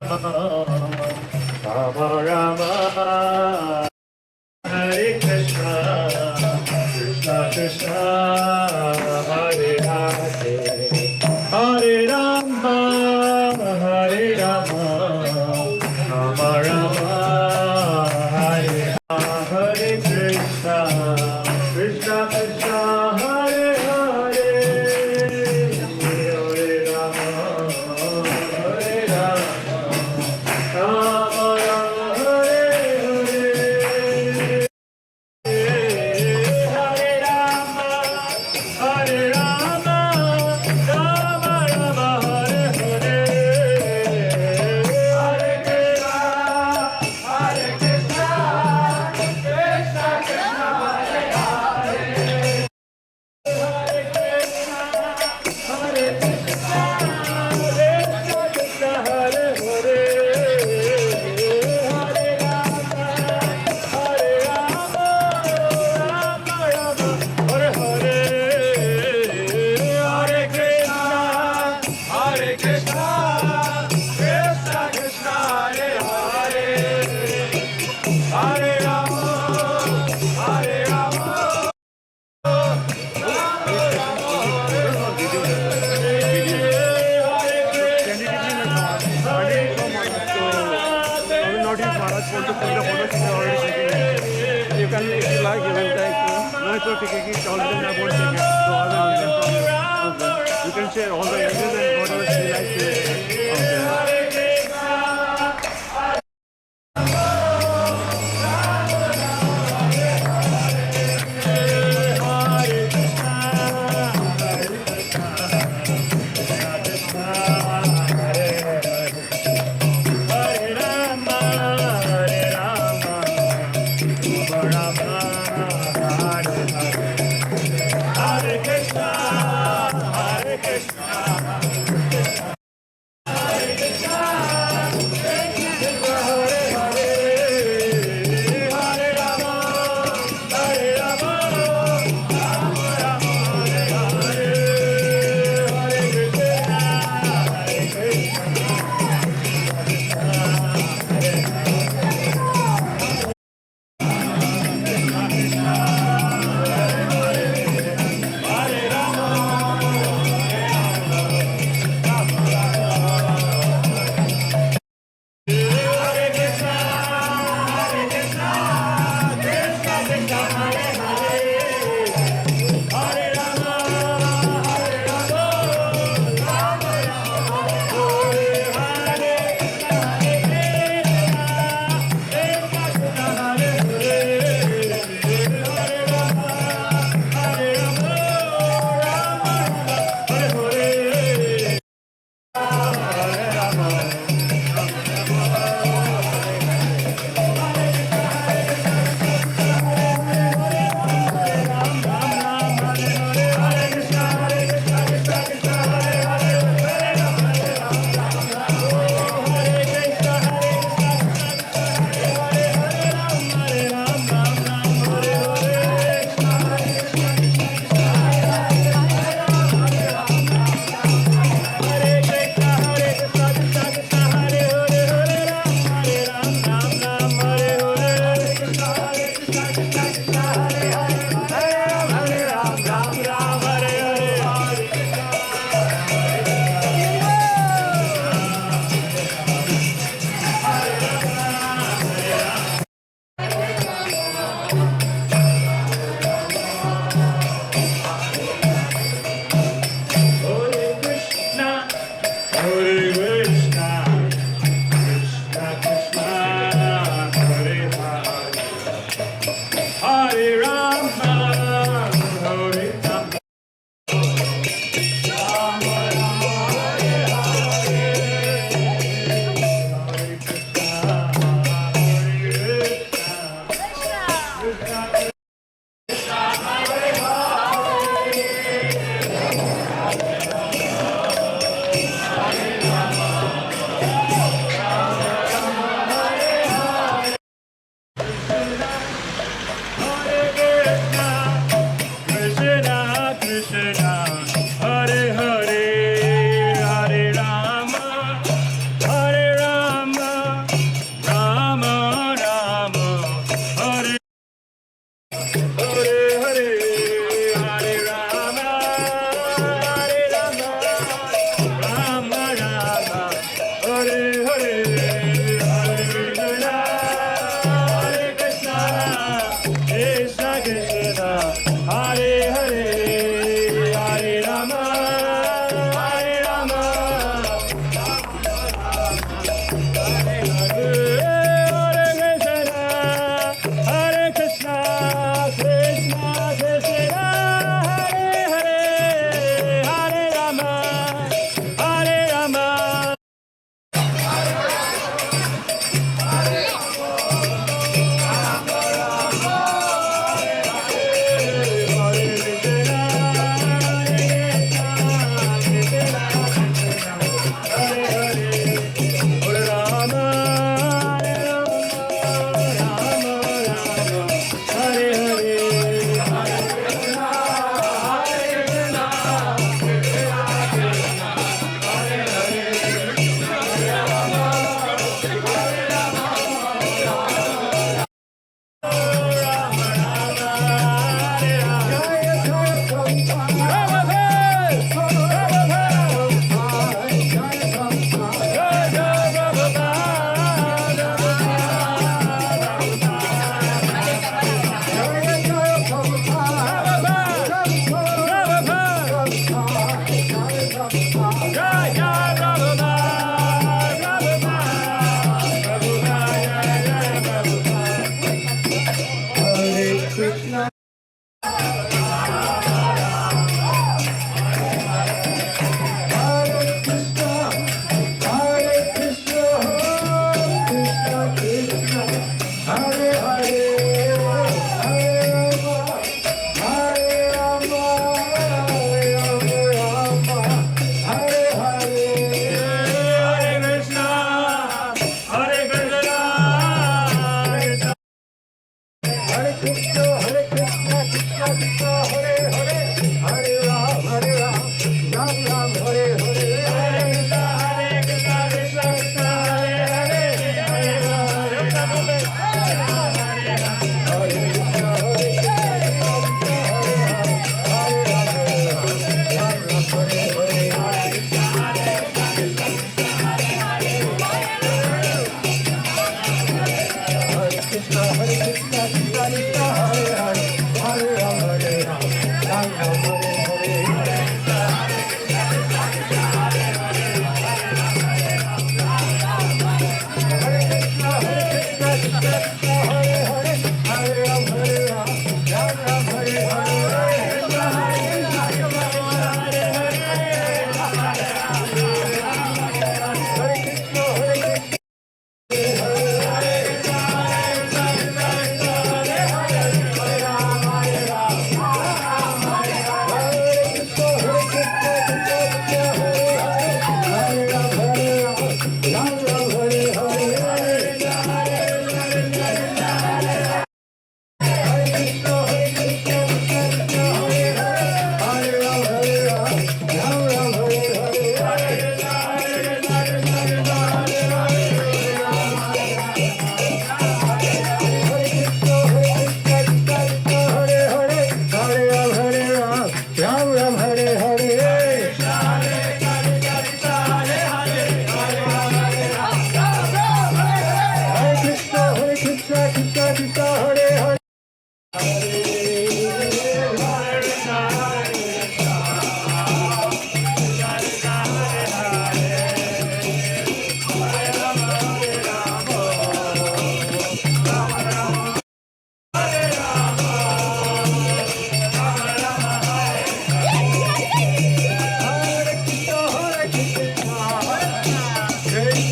Rama Rama, Hare Krishna, Krishna Krishna, Hare Hare, Hare Rama, Hare Rama, Rama Rama, Hare Hare Krishna, Krishna Krishna, Hare Hare, Hare Rama, Hare Rama, Rama Rama, Hare Hare, Hare Rama, Hare Rama, Rama Rama, Hare Hare, Hare Krishna, Hare Krishna, Krishna Krishna, Hare Hare, Hare Krishna, Hare Krishna, Krishna Krishna, Hare Hare, Hare Rama, Hare Rama, Rama Rama, Hare Hare, Hare Krishna, Hare Krishna, Krishna Krishna, Hare Hare, Hare Rama, Hare Rama, You can, if you like, you can take no it's okay, it's already I won't take it. So I will okay. You can share all the images and whatever you like to. Okay. Hare Rama, Hare Rama, Rama Rama, Hare Hare, Hare Krishna, Hare Krishna, Hare Krishna,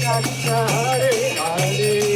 Hare Hare